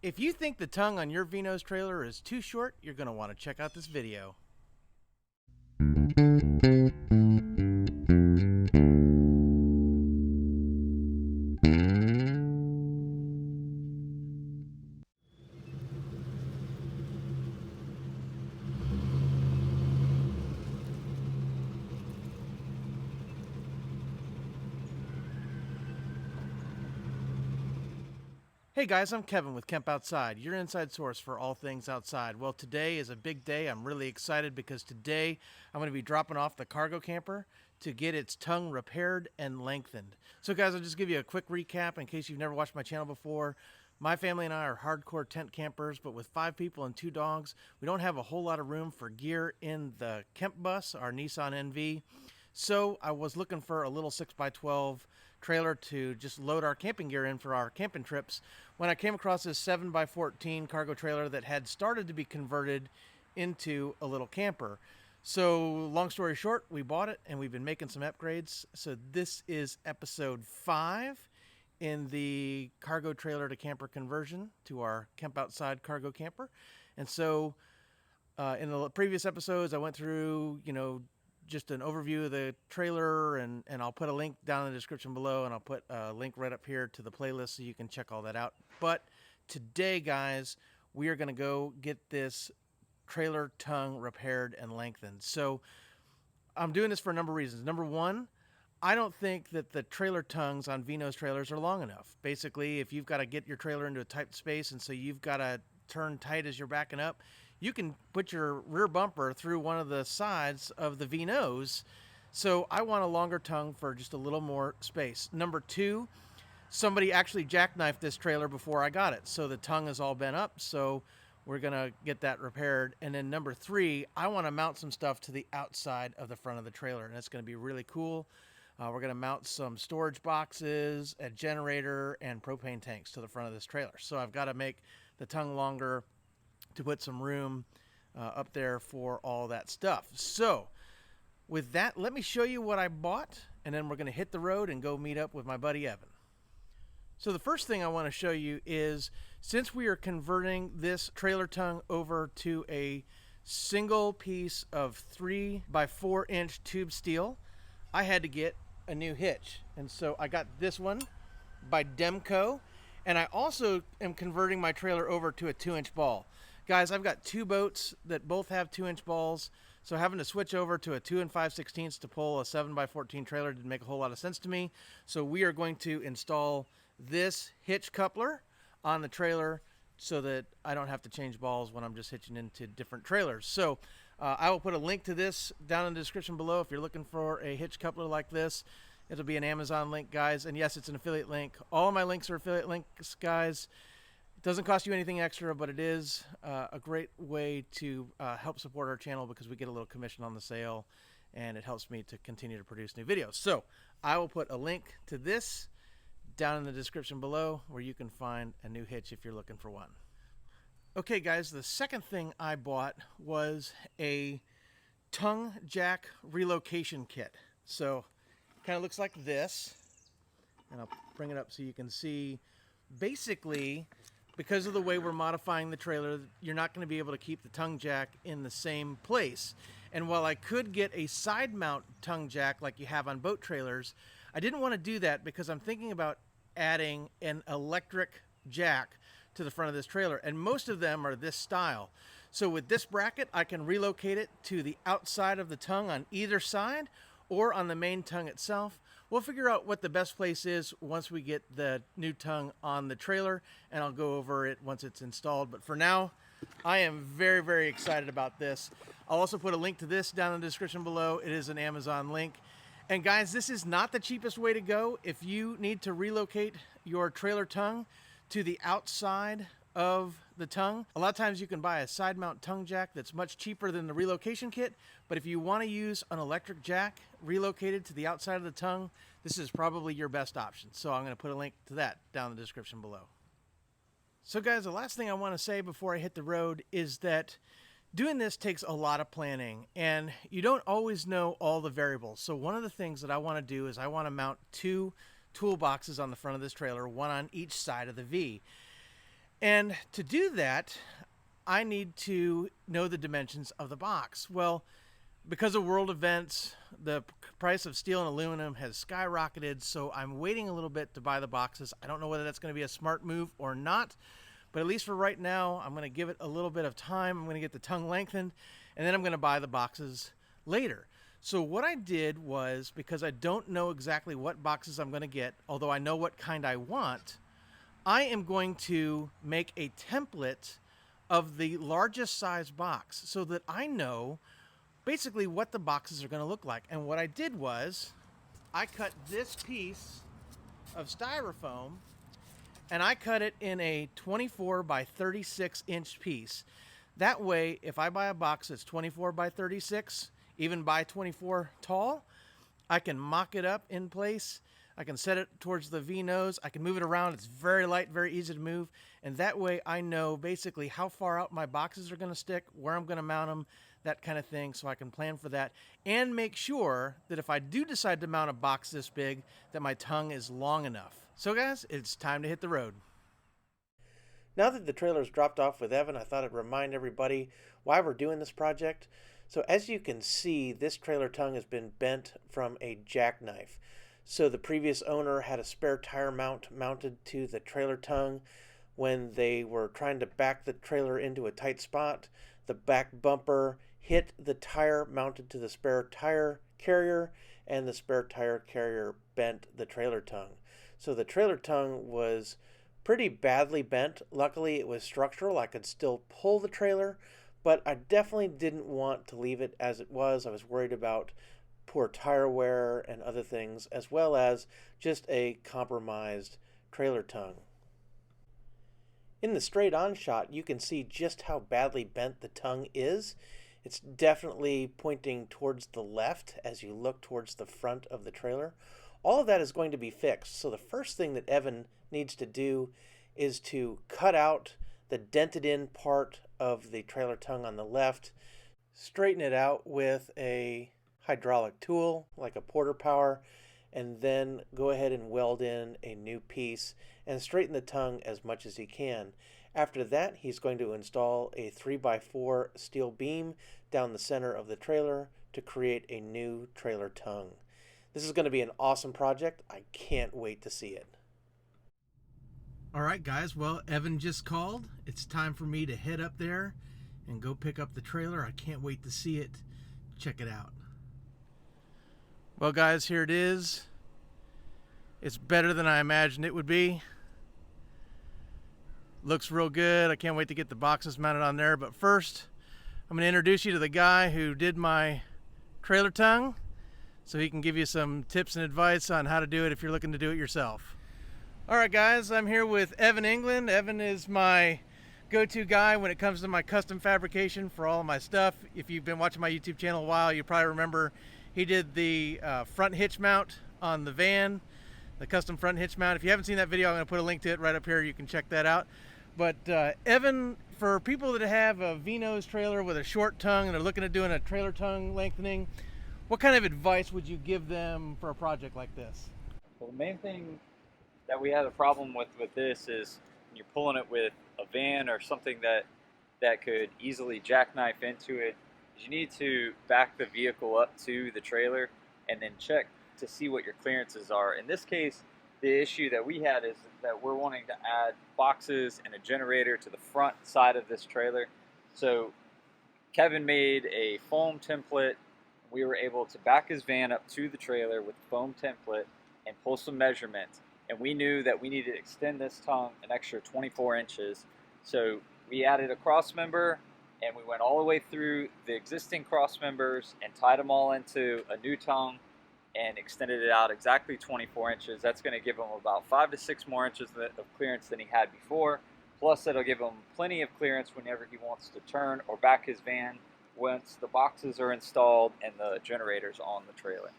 If you think the tongue on your Vino's trailer is too short, you're going to want to check out this video. Hey guys, I'm Kevin with Kemp Outside, your inside source for all things outside. Well, today is a big day. I'm really excited because today I'm going to be dropping off the cargo camper to get its tongue repaired and lengthened. So guys, I'll just give you a quick recap in case you've never watched my channel before. My family and I are hardcore tent campers, but with 5 people and 2 dogs, we don't have a whole lot of room for gear in the Kemp bus, our Nissan NV. So I was looking for a little 6x12 trailer to just load our camping gear in for our camping trips when I came across this 7x14 cargo trailer that had started to be converted into a little camper. So long story short, we bought it and we've been making some upgrades. So this is episode 5 in the cargo trailer to camper conversion to our Kemp Outside cargo camper. And so in the previous episodes, I went through, just an overview of the trailer, and I'll put a link down in the description below, and I'll put a link right up here to the playlist so you can check all that out. But today, guys, we are going to go get this trailer tongue repaired and lengthened. So I'm doing this for a number of reasons. Number one, I don't think that the trailer tongues on Vino's trailers are long enough. Basically, if you've got to get your trailer into a tight space, and so you've got to turn tight as you're backing up, you can put your rear bumper through one of the sides of the Vino's. So I want a longer tongue for just a little more space. Number two, somebody actually jackknifed this trailer before I got it, so the tongue is all bent up, so we're gonna get that repaired. And then number three, I want to mount some stuff to the outside of the front of the trailer, and it's gonna be really cool. We're gonna mount some storage boxes, a generator, and propane tanks to the front of this trailer. So I've got to make the tongue longer to put some room up there for all that stuff. So with that, let me show you what I bought, and then we're going to hit the road and go meet up with my buddy Evan. So the first thing I want to show you is, since we are converting this trailer tongue over to a single piece of 3x4-inch tube steel, I had to get a new hitch. And so I got this one by Demco, and I also am converting my trailer over to a 2-inch ball. Guys, I've got 2 boats that both have 2-inch balls, so having to switch over to a 2 5/16 to pull a 7x14 trailer didn't make a whole lot of sense to me. So we are going to install this hitch coupler on the trailer so that I don't have to change balls when I'm just hitching into different trailers. So I will put a link to this down in the description below if you're looking for a hitch coupler like this. It'll be an Amazon link, guys, and yes, it's an affiliate link. All of my links are affiliate links, guys. Doesn't cost you anything extra, but it is a great way to help support our channel because we get a little commission on the sale, and it helps me to continue to produce new videos. So I will put a link to this down in the description below where you can find a new hitch if you're looking for one. Okay, guys, the second thing I bought was a tongue jack relocation kit. So it kind of looks like this, and I'll bring it up so you can see. Basically, because of the way we're modifying the trailer, you're not going to be able to keep the tongue jack in the same place. And while I could get a side mount tongue jack like you have on boat trailers, I didn't want to do that because I'm thinking about adding an electric jack to the front of this trailer, and most of them are this style. So with this bracket, I can relocate it to the outside of the tongue on either side or on the main tongue itself. We'll figure out what the best place is once we get the new tongue on the trailer, and I'll go over it once it's installed. But for now, I am very, very excited about this. I'll also put a link to this down in the description below. It is an Amazon link. And guys, this is not the cheapest way to go. If you need to relocate your trailer tongue to the outside of the tongue, a lot of times you can buy a side mount tongue jack that's much cheaper than the relocation kit. But if you want to use an electric jack relocated to the outside of the tongue, this is probably your best option. So I'm going to put a link to that down in the description below. So guys, the last thing I want to say before I hit the road is that doing this takes a lot of planning, and you don't always know all the variables. So one of the things that I want to do is I want to mount 2 toolboxes on the front of this trailer, one on each side of the V. And to do that, I need to know the dimensions of the box. Well, because of world events, the price of steel and aluminum has skyrocketed, so I'm waiting a little bit to buy the boxes. I don't know whether that's going to be a smart move or not, but at least for right now, I'm going to give it a little bit of time. I'm going to get the tongue lengthened, and then I'm going to buy the boxes later. So what I did was, because I don't know exactly what boxes I'm going to get, although I know what kind I want, I am going to make a template of the largest size box so that I know basically what the boxes are going to look like. And what I did was I cut this piece of styrofoam and I cut it in a 24 by 36 inch piece. That way, if I buy a box that's 24 by 36, even by 24 tall, I can mock it up in place. I can set it towards the V nose. I can move it around. It's very light, very easy to move. And that way I know basically how far out my boxes are going to stick, where I'm going to mount them, that kind of thing, so I can plan for that and make sure that if I do decide to mount a box this big, that my tongue is long enough. So guys, it's time to hit the road. Now that the trailer's dropped off with Evan, I thought I'd remind everybody why we're doing this project. So as you can see, this trailer tongue has been bent from a jackknife. So the previous owner had a spare tire mount mounted to the trailer tongue. When they were trying to back the trailer into a tight spot, the back bumper hit the tire mounted to the spare tire carrier, and the spare tire carrier bent the trailer tongue. So the trailer tongue was pretty badly bent. Luckily it was structural. I could still pull the trailer, but I definitely didn't want to leave it as it was. I was worried about poor tire wear and other things, as well as just a compromised trailer tongue. In the straight on shot, you can see just how badly bent the tongue is. It's definitely pointing towards the left as you look towards the front of the trailer. All of that is going to be fixed. So the first thing that Evan needs to do is to cut out the dented in part of the trailer tongue on the left, straighten it out with a hydraulic tool like a Porter Power, and then go ahead and weld in a new piece and straighten the tongue as much as he can. After that, he's going to install a 3x4 steel beam down the center of the trailer to create a new trailer tongue. This is going to be an awesome project. I can't wait to see it. All right, guys. Well, Evan just called. It's time for me to head up there and go pick up the trailer. I can't wait to see it. Check it out. Well, guys, here it is. It's better than I imagined it would be. Looks real good. I can't wait to get the boxes mounted on there. But first, I'm going to introduce you to the guy who did my trailer tongue, so he can give you some tips and advice on how to do it if you're looking to do it yourself. All right, guys, I'm here with Evan England. Evan is my go-to guy when it comes to my custom fabrication for all of my stuff. If you've been watching my YouTube channel a while, you probably remember he did the front hitch mount on the van, the custom front hitch mount. If you haven't seen that video, I'm going to put a link to it right up here. You can check that out. But Evan, for people that have a V-nose trailer with a short tongue and are looking at doing a trailer tongue lengthening, what kind of advice would you give them for a project like this? Well, the main thing that we had a problem with this is when you're pulling it with a van or something that could easily jackknife into it, you need to back the vehicle up to the trailer and then check to see what your clearances are. In this case, the issue that we had is that we're wanting to add boxes and a generator to the front side of this trailer. So Kevin made a foam template. We were able to back his van up to the trailer with the foam template and pull some measurements. And we knew that we needed to extend this tongue an extra 24 inches. So we added a cross member, and we went all the way through the existing cross members and tied them all into a new tongue and extended it out exactly 24 inches. That's going to give him about 5 to 6 more inches of clearance than he had before. Plus, it'll give him plenty of clearance whenever he wants to turn or back his van once the boxes are installed and the generator's on the trailer.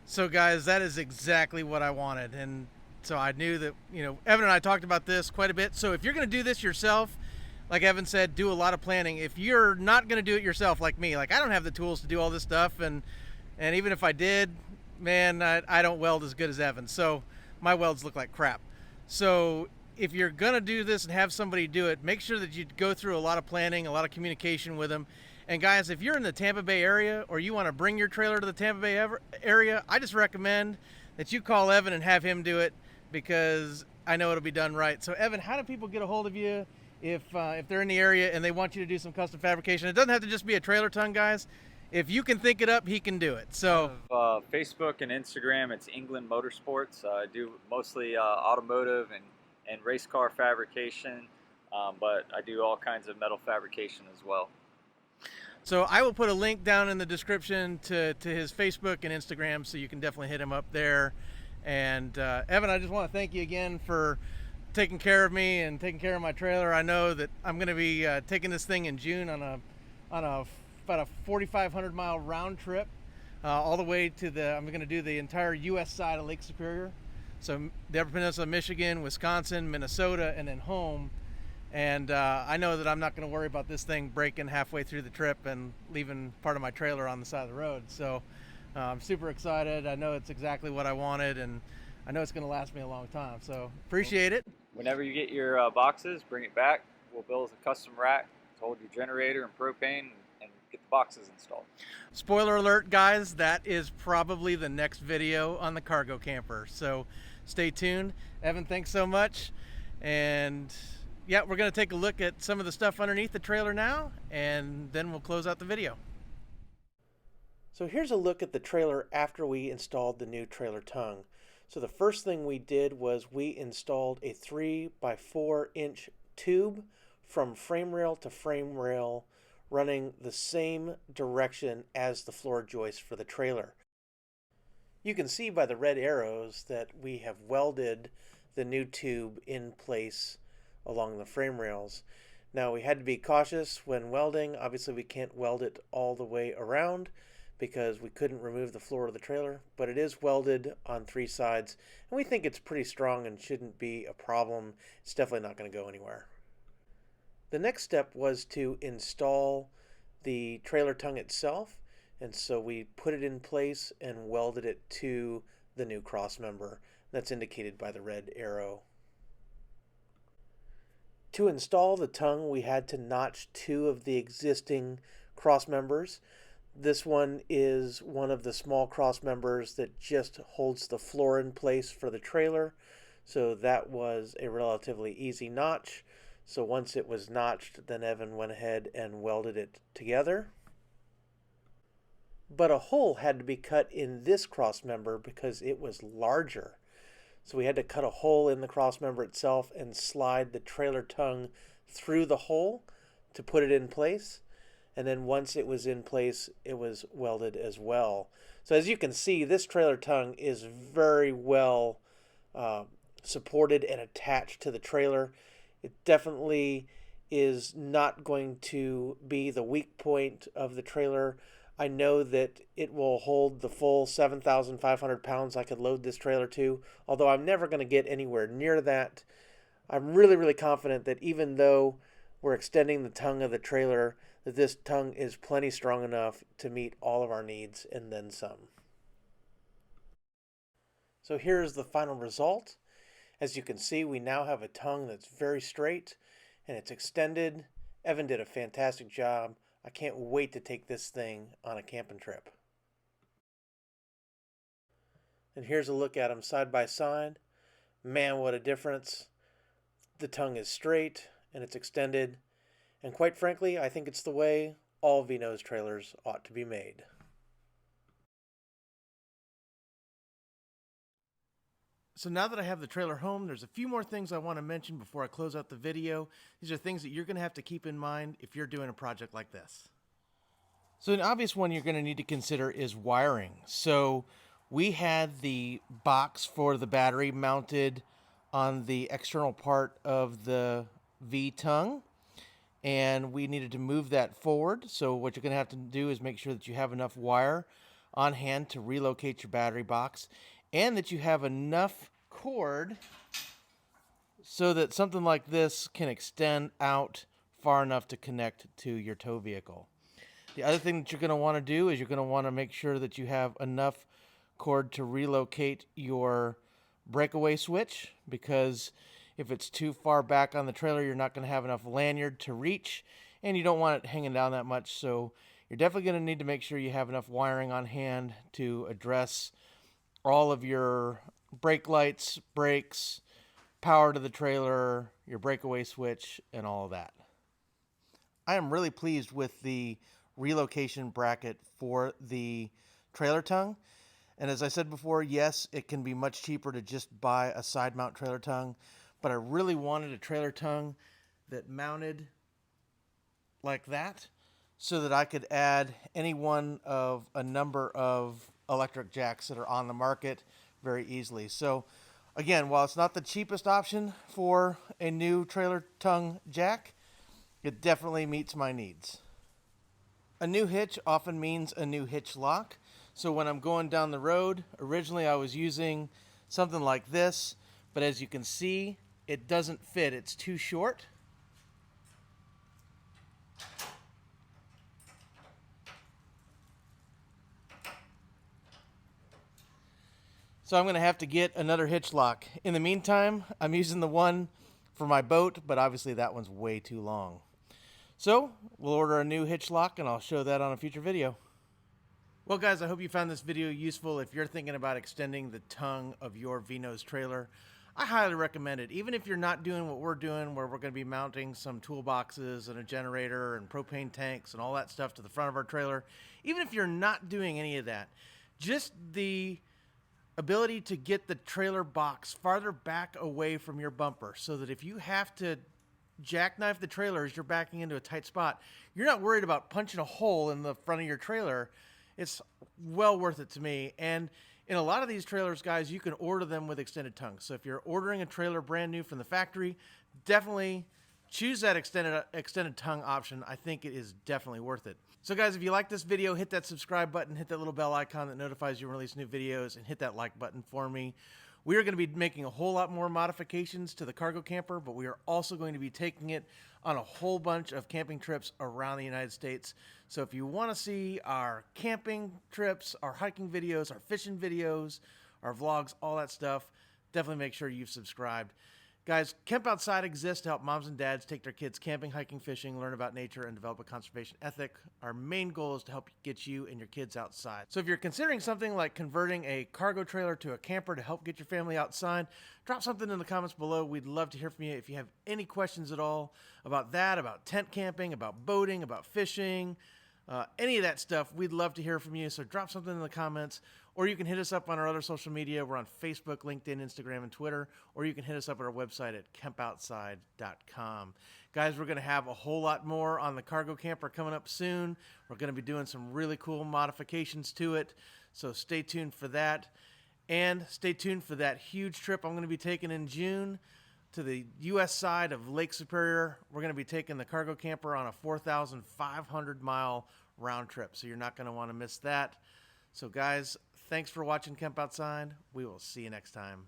So guys, that is exactly what I wanted. And so I knew that, Evan and I talked about this quite a bit. So if you're going to do this yourself, like Evan said, do a lot of planning. If you're not going to do it yourself like me, like I don't have the tools to do all this stuff, and even if I did, man, I don't weld as good as Evan. So my welds look like crap. So if you're going to do this and have somebody do it, make sure that you go through a lot of planning, a lot of communication with them. And guys, if you're in the Tampa Bay area or you want to bring your trailer to the Tampa Bay area, I just recommend that you call Evan and have him do it, because I know it'll be done right. So Evan, how do people get a hold of you if they're in the area and they want you to do some custom fabrication? It doesn't have to just be a trailer tongue, guys. If you can think it up, he can do it. So Facebook and Instagram, it's England Motorsports. I do mostly automotive and race car fabrication, but I do all kinds of metal fabrication as well. So I will put a link down in the description to his Facebook and Instagram, so you can definitely hit him up there. And Evan, I just want to thank you again for taking care of me and taking care of my trailer. I know that I'm going to be taking this thing in June on about a 4,500 mile round trip all the way to I'm going to do the entire U.S. side of Lake Superior. So the Upper Peninsula, Michigan, Wisconsin, Minnesota, and then home. And I know that I'm not going to worry about this thing breaking halfway through the trip and leaving part of my trailer on the side of the road. So I'm super excited. I know it's exactly what I wanted, and I know it's going to last me a long time. So appreciate it. Whenever you get your boxes, bring it back. We'll build a custom rack to hold your generator and propane and get the boxes installed. Spoiler alert, guys, that is probably the next video on the cargo camper. So stay tuned. Evan, thanks so much. And yeah, we're going to take a look at some of the stuff underneath the trailer now, and then we'll close out the video. So here's a look at the trailer after we installed the new trailer tongue. So the first thing we did was we installed a 3x4-inch tube from frame rail to frame rail, running the same direction as the floor joist for the trailer. You can see by the red arrows that we have welded the new tube in place along the frame rails. Now, we had to be cautious when welding. Obviously, we can't weld it all the way around because we couldn't remove the floor of the trailer, but it is welded on 3 sides, and we think it's pretty strong and shouldn't be a problem. It's definitely not going to go anywhere. The next step was to install the trailer tongue itself, and so we put it in place and welded it to the new cross member. That's indicated by the red arrow. To install the tongue, we had to notch 2 of the existing cross members. This one is one of the small cross members that just holds the floor in place for the trailer. So that was a relatively easy notch. So once it was notched, then Evan went ahead and welded it together. But a hole had to be cut in this cross member because it was larger. So we had to cut a hole in the cross member itself and slide the trailer tongue through the hole to put it in place. And then once it was in place, it was welded as well. So as you can see, this trailer tongue is very well supported and attached to the trailer. It definitely is not going to be the weak point of the trailer. I know that it will hold the full 7,500 pounds I could load this trailer to, although I'm never going to get anywhere near that. I'm really, really confident that even though we're extending the tongue of the trailer, that this tongue is plenty strong enough to meet all of our needs and then some. So here's the final result. As you can see, we now have a tongue that's very straight and it's extended. Evan did a fantastic job. I can't wait to take this thing on a camping trip. And here's a look at them side by side. Man, what a difference. The tongue is straight and it's extended. And quite frankly, I think it's the way all V-nose trailers ought to be made. So now that I have the trailer home, there's a few more things I want to mention before I close out the video. These are things that you're going to have to keep in mind if you're doing a project like this. So an obvious one you're going to need to consider is wiring. So we had the box for the battery mounted on the external part of the V-tongue, and we needed to move that forward. So what you're going to have to do is make sure that you have enough wire on hand to relocate your battery box, and that you have enough cord so that something like this can extend out far enough to connect to your tow vehicle. The other thing that you're going to want to do is you're going to want to make sure that you have enough cord to relocate your breakaway switch, because If it's too far back on the trailer, you're not going to have enough lanyard to reach, and you don't want it hanging down that much. So you're definitely going to need to make sure you have enough wiring on hand to address all of your brake lights, brakes, power to the trailer, your breakaway switch, and all of that. I am really pleased with the relocation bracket for the trailer tongue. And as I said before, yes, it can be much cheaper to just buy a side mount trailer tongue, but I really wanted a trailer tongue that mounted like that so that I could add any one of a number of electric jacks that are on the market very easily. So again, while it's not the cheapest option for a new trailer tongue jack, it definitely meets my needs. A new hitch often means a new hitch lock. So when I'm going down the road, originally I was using something like this, but as you can see, it doesn't fit. It's too short. So I'm going to have to get another hitch lock. In the meantime, I'm using the one for my boat, but obviously that one's way too long. So we'll order a new hitch lock, and I'll show that on a future video. Well, guys, I hope you found this video useful. If you're thinking about extending the tongue of your V-nose trailer, I highly recommend it. Even if you're not doing what we're doing, where we're going to be mounting some toolboxes and a generator and propane tanks and all that stuff to the front of our trailer, even if you're not doing any of that, just the ability to get the trailer box farther back away from your bumper so that if you have to jackknife the trailer as you're backing into a tight spot, you're not worried about punching a hole in the front of your trailer. It's well worth it to me. And in a lot of these trailers, guys, you can order them with extended tongues. So if you're ordering a trailer brand new from the factory, definitely choose that extended tongue option. I think it is definitely worth it. So guys, if you like this video, hit that subscribe button, hit that little bell icon that notifies you when we release new videos, and hit that like button for me. We are going to be making a whole lot more modifications to the cargo camper, but we are also going to be taking it on a whole bunch of camping trips around the United States. So if you want to see our camping trips, our hiking videos, our fishing videos, our vlogs, all that stuff, definitely make sure you've subscribed. Guys, Camp Outside exists to help moms and dads take their kids camping, hiking, fishing, learn about nature, and develop a conservation ethic. Our main goal is to help get you and your kids outside. So if you're considering something like converting a cargo trailer to a camper to help get your family outside, drop something in the comments below. We'd love to hear from you. If you have any questions at all about that, about tent camping, about boating, about fishing, any of that stuff, we'd love to hear from you. So drop something in the comments, or you can hit us up on our other social media. We're on Facebook, LinkedIn, Instagram, and Twitter, or you can hit us up at our website at campoutside.com. Guys, we're going to have a whole lot more on the cargo camper coming up soon. We're going to be doing some really cool modifications to it, so stay tuned for that. And stay tuned for that huge trip I'm going to be taking in June to the U.S. side of Lake Superior. We're going to be taking the cargo camper on a 4,500-mile round trip, so you're not going to want to miss that. So guys, thanks for watching Camp Outside. We will see you next time.